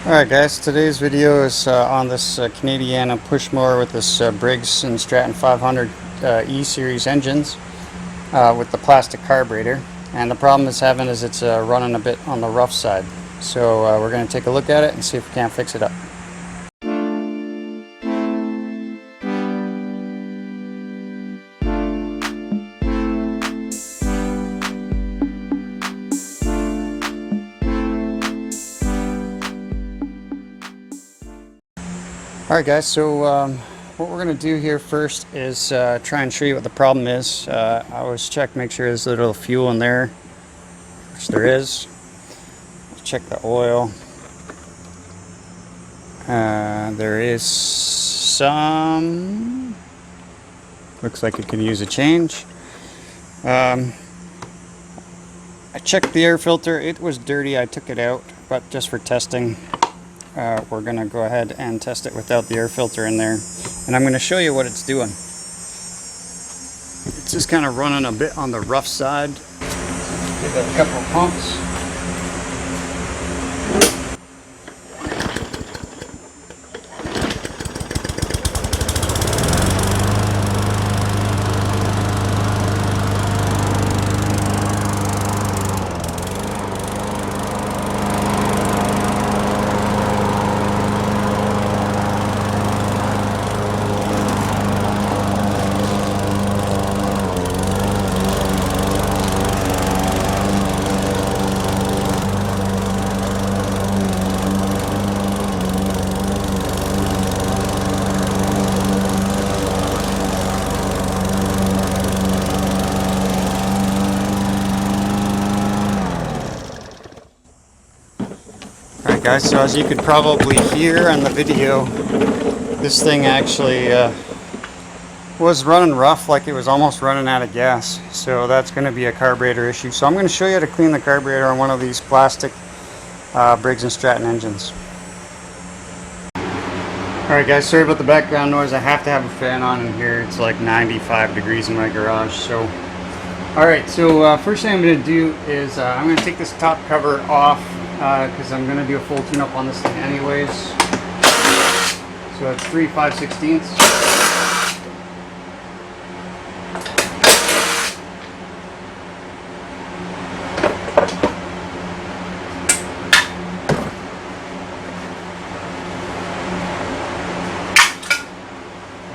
Alright guys, today's video is on this Canadiana push mower with this Briggs and Stratton 500 E-Series engines with the plastic carburetor. And the problem it's having is it's running a bit on the rough side. So we're going to take a look at it and see if we can't fix it up. Alright guys, so what we're going to do here first is try and show you what the problem is. I always check, make sure there's a little fuel in there, which there is. Check the oil. There is some, looks like it could use a change. I checked the air filter, it was dirty, I took it out, but just for testing. We're going to go ahead and test it without the air filter in there, and I'm going to show you what it's doing. It's just kind of running a bit on the rough side. Give it a couple of pumps. Alright guys, so as you could probably hear on the video, this thing actually was running rough, like it was almost running out of gas. So that's going to be a carburetor issue. So I'm going to show you how to clean the carburetor on one of these plastic Briggs and Stratton engines. Alright guys, sorry about the background noise. I have to have a fan on in here. It's like 95 degrees in my garage. So alright, so first thing I'm going to do is I'm going to take this top cover off, because I'm going to do a full tune-up on this thing anyways. So it's 3 5/16.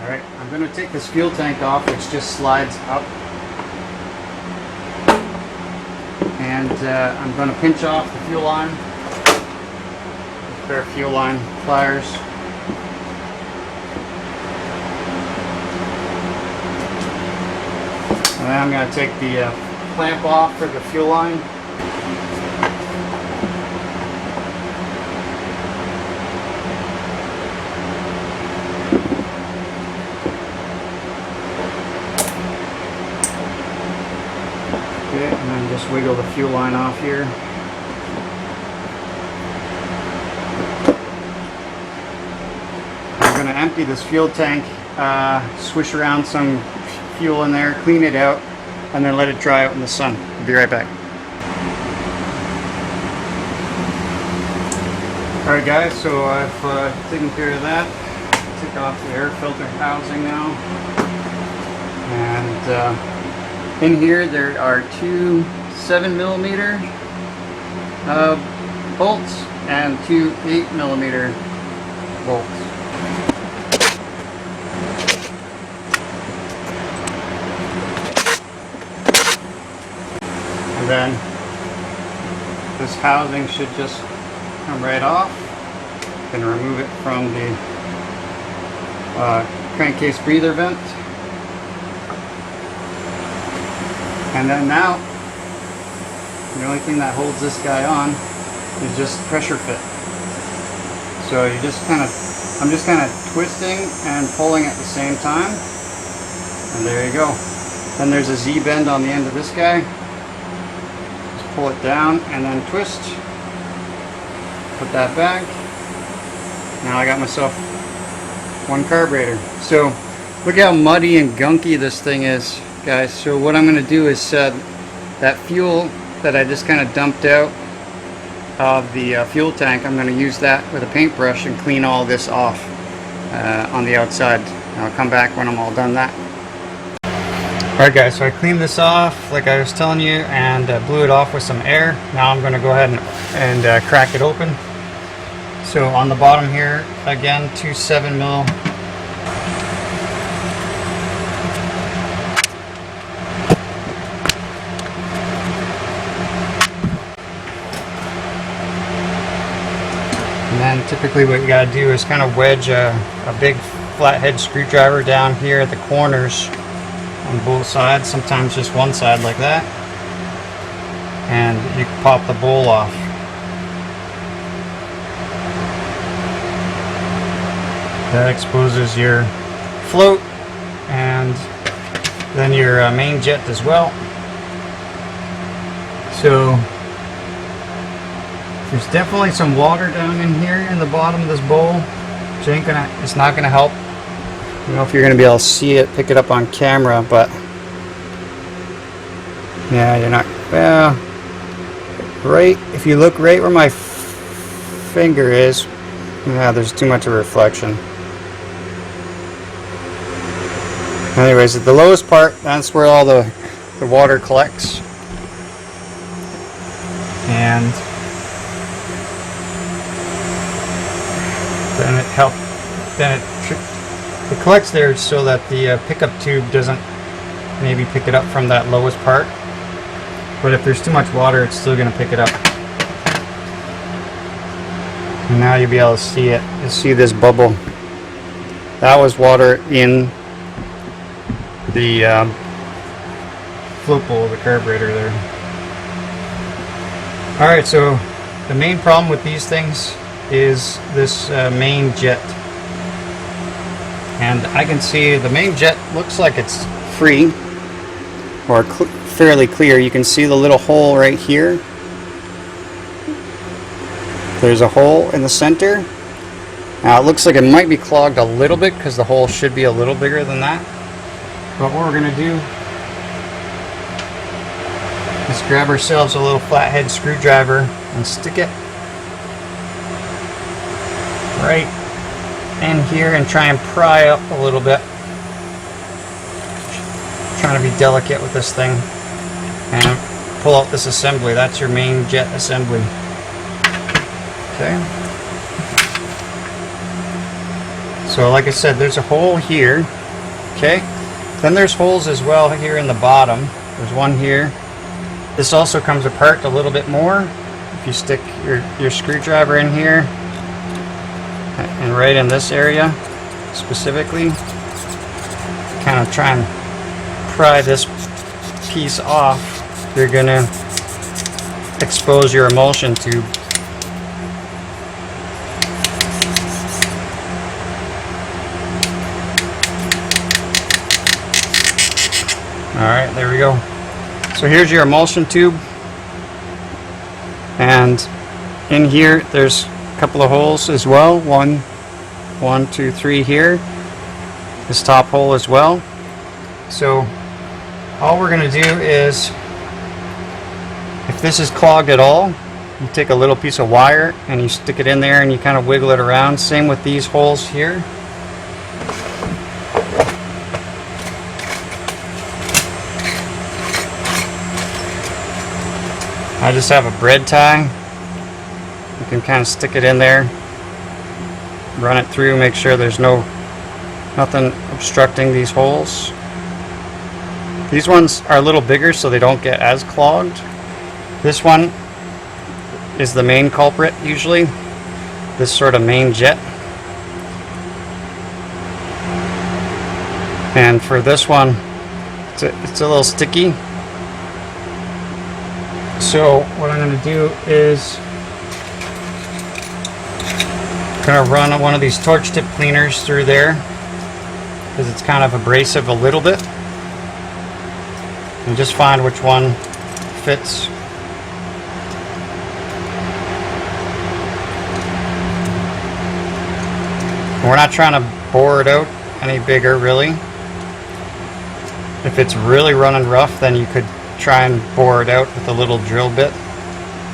Alright, I'm going to take this fuel tank off, which just slides up. And I'm going to pinch off the fuel line with a pair of fuel line pliers. And then I'm going to take the clamp off for the fuel line. And then just wiggle the fuel line off here. I'm going to empty this fuel tank, swish around some fuel in there, clean it out, and then let it dry out in the sun. I'll be right back. Alright guys, so I've taken care of that. Take off the air filter housing now. And in here there are two 7mm bolts and two 8mm bolts. And then this housing should just come right off. I'm going to remove it from the crankcase breather vent. And then now, the only thing that holds this guy on is just pressure fit. So you just I'm just kind of twisting and pulling at the same time. And there you go. Then there's a Z bend on the end of this guy. Just pull it down and then twist. Put that back. Now I got myself one carburetor. So look how muddy and gunky this thing is, guys. So what I'm going to do is that fuel that I just kind of dumped out, of the fuel tank, I'm going to use that with a paintbrush and clean all this off on the outside. I'll come back when I'm all done that. Alright guys, so I cleaned this off like I was telling you and blew it off with some air. Now I'm going to go ahead and crack it open. So on the bottom here, again, 2 7mm and then typically what you got to do is kind of wedge a big flathead screwdriver down here at the corners on both sides, sometimes just one side like that, and you can pop the bowl off. That exposes your float and then your main jet as well. So there's definitely some water down in here in the bottom of this bowl, which it's not gonna help. I don't know if you're gonna be able to see it, pick it up on camera, but yeah, you're not. Well, right, if you look right where my finger is, yeah, there's too much of a reflection. Anyways, at the lowest part, that's where all the water collects, and then it collects there so that the pickup tube doesn't maybe pick it up from that lowest part. But if there's too much water, it's still going to pick it up. And now you'll be able to see it. You'll see this bubble. That was water in the float bowl of the carburetor there. Alright, so the main problem with these things is this main jet. And I can see the main jet looks like it's free or fairly clear. You can see the little hole right here. There's a hole in the center. Now it looks like it might be clogged a little bit because the hole should be a little bigger than that. But what we're going to do is grab ourselves a little flathead screwdriver and stick it right in here and try and pry up a little bit. Trying to be delicate with this thing and pull out this assembly. That's your main jet assembly. Okay. So like I said, there's a hole here. Okay. Then there's holes as well here in the bottom. There's one here. This also comes apart a little bit more if you stick your screwdriver in here and right in this area specifically. Kind of try and pry this piece off. You're gonna expose your emulsion tube. Alright, there we go. So here's your emulsion tube, and in here there's a couple of holes as well. One, 2, 3 here. This top hole as well. So all we're going to do is, if this is clogged at all, you take a little piece of wire and you stick it in there and you kind of wiggle it around. Same with these holes here. I just have a bread tie. You can kind of stick it in there, run it through, make sure there's nothing obstructing these holes. These ones are a little bigger so they don't get as clogged. This one is the main culprit usually, this sort of main jet. And for this one, it's a little sticky. So what I'm going to do is going to run one of these torch tip cleaners through there because it's kind of abrasive a little bit, and just find which one fits. We're not trying to bore it out any bigger really. If it's really running rough, then you could try and bore it out with a little drill bit,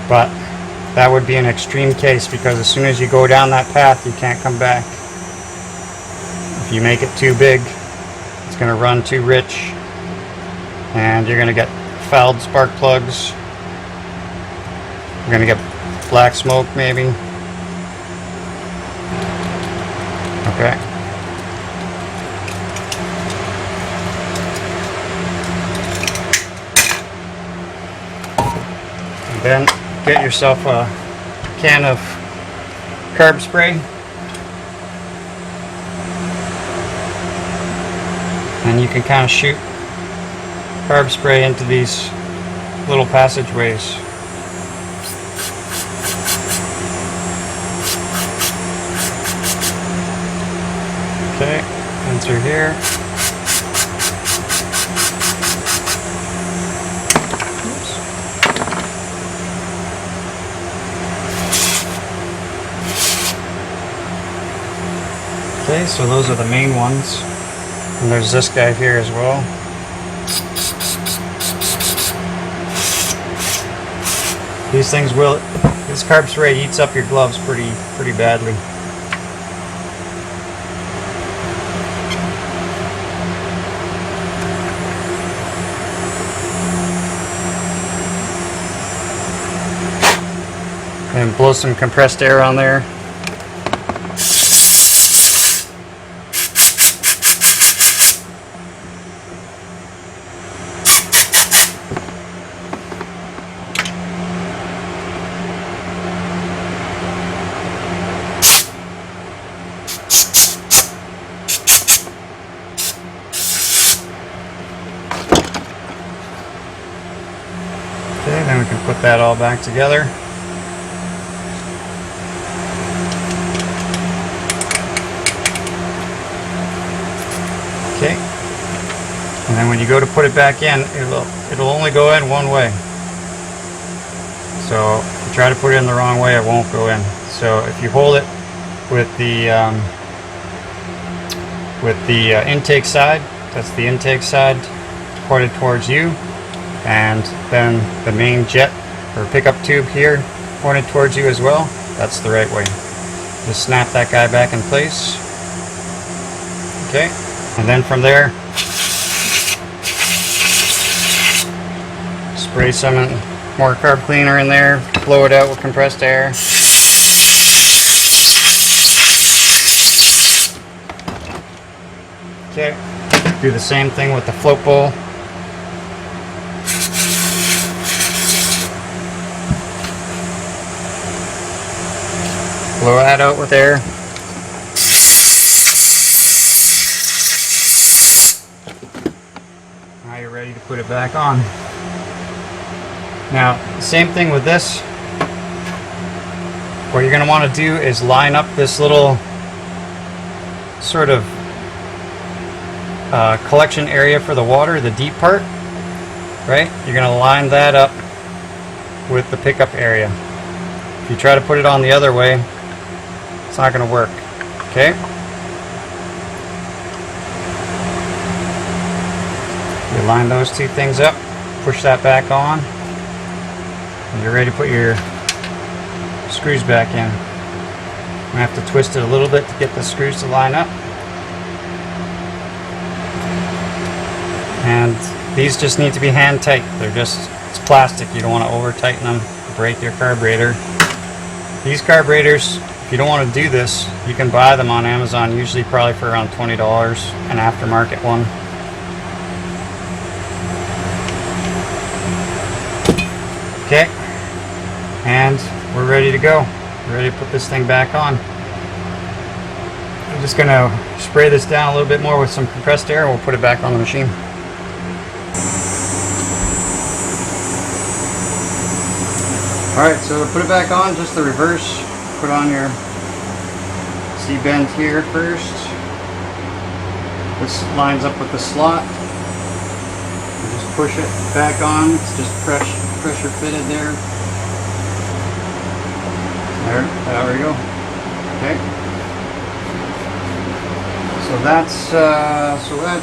but that would be an extreme case, because as soon as you go down that path, you can't come back. If you make it too big, it's going to run too rich, and you're going to get fouled spark plugs. You're going to get black smoke maybe. Okay. And then get yourself a can of carb spray. And you can kind of shoot carb spray into these little passageways. Okay, and through here. Oops. Okay, so those are the main ones. And there's this guy here as well. These things will, this carb spray eats up your gloves pretty badly. And blow some compressed air on there. Okay, then we can put that all back together. Okay, and then when you go to put it back in, it'll only go in one way. So if you try to put it in the wrong way, it won't go in. So if you hold it with the intake side, that's the intake side pointed towards you, and then the main jet or pickup tube here pointed towards you as well, that's the right way. Just snap that guy back in place. Okay. And then from there, spray some more carb cleaner in there, blow it out with compressed air. Okay, do the same thing with the float bowl. Blow that out with air. Now you're ready to put it back on. Now, same thing with this. What you're going to want to do is line up this little sort of collection area for the water, the deep part, right? You're going to line that up with the pickup area. If you try to put it on the other way, it's not going to work. Okay? You line those two things up, push that back on, and you're ready to put your screws back in. I'm going to have to twist it a little bit to get the screws to line up. And these just need to be hand tight. It's plastic. You don't want to over tighten them, break your carburetor. These carburetors, if you don't want to do this, you can buy them on Amazon, usually probably for around $20, an aftermarket one. Okay, and we're ready to go. We're ready to put this thing back on. I'm just going to spray this down a little bit more with some compressed air, and we'll put it back on the machine. Alright, so to put it back on, just the reverse. Put on your C-bend here first. This lines up with the slot. And just push it back on. It's just pressure fitted there. There we go. Okay. So that's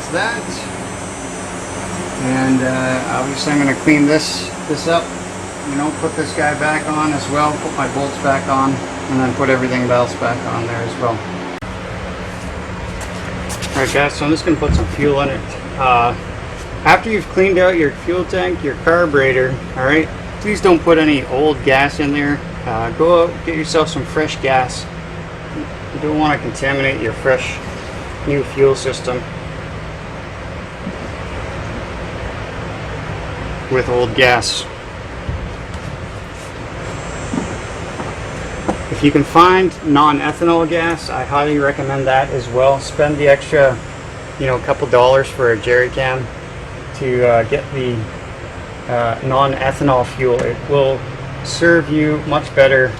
that. And obviously I'm going to clean this up you know, put this guy back on as well, put my bolts back on, and then put everything else back on there as well. Alright guys, so I'm just going to put some fuel in it. After you've cleaned out your fuel tank, your carburetor, alright, please don't put any old gas in there. Go out, get yourself some fresh gas. You don't want to contaminate your fresh new fuel system with old gas. If you can find non-ethanol gas, I highly recommend that as well. Spend the extra, you know, couple dollars for a jerry can to get the non-ethanol fuel. It will serve you much better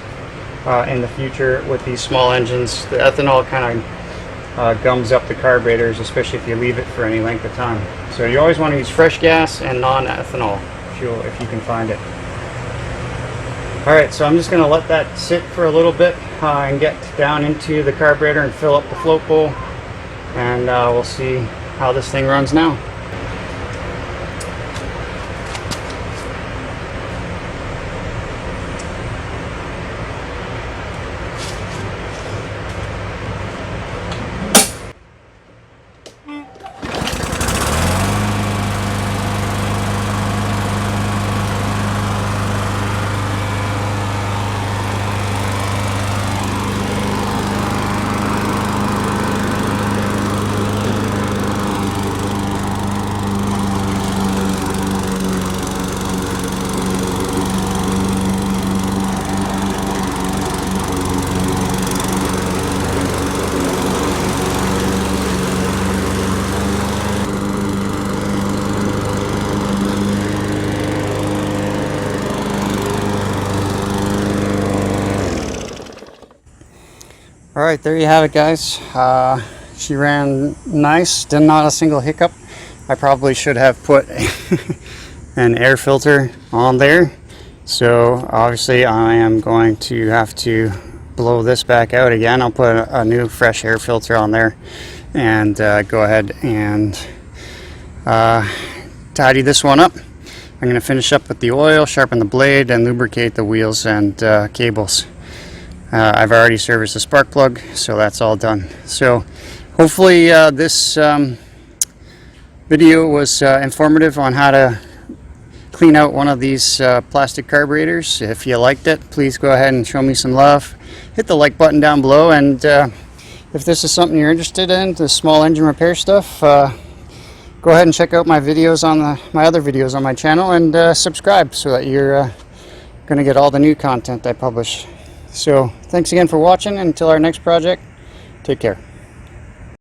in the future with these small engines. The ethanol kind of gums up the carburetors, especially if you leave it for any length of time. So you always want to use fresh gas and non-ethanol fuel if you can find it. Alright, so I'm just going to let that sit for a little bit and get down into the carburetor and fill up the float bowl, and we'll see how this thing runs now. Alright, there you have it guys. She ran nice, not a single hiccup. I probably should have put an air filter on there. So obviously I am going to have to blow this back out again. I'll put a new fresh air filter on there and go ahead and tidy this one up. I'm going to finish up with the oil, sharpen the blade, and lubricate the wheels and cables. I've already serviced the spark plug, so that's all done. So hopefully this video was informative on how to clean out one of these plastic carburetors. If you liked it, please go ahead and show me some love. Hit the like button down below, and if this is something you're interested in, the small engine repair stuff, go ahead and check out my videos on my other videos on my channel, and subscribe so that you're going to get all the new content I publish. So thanks again for watching. Until our next project, take care.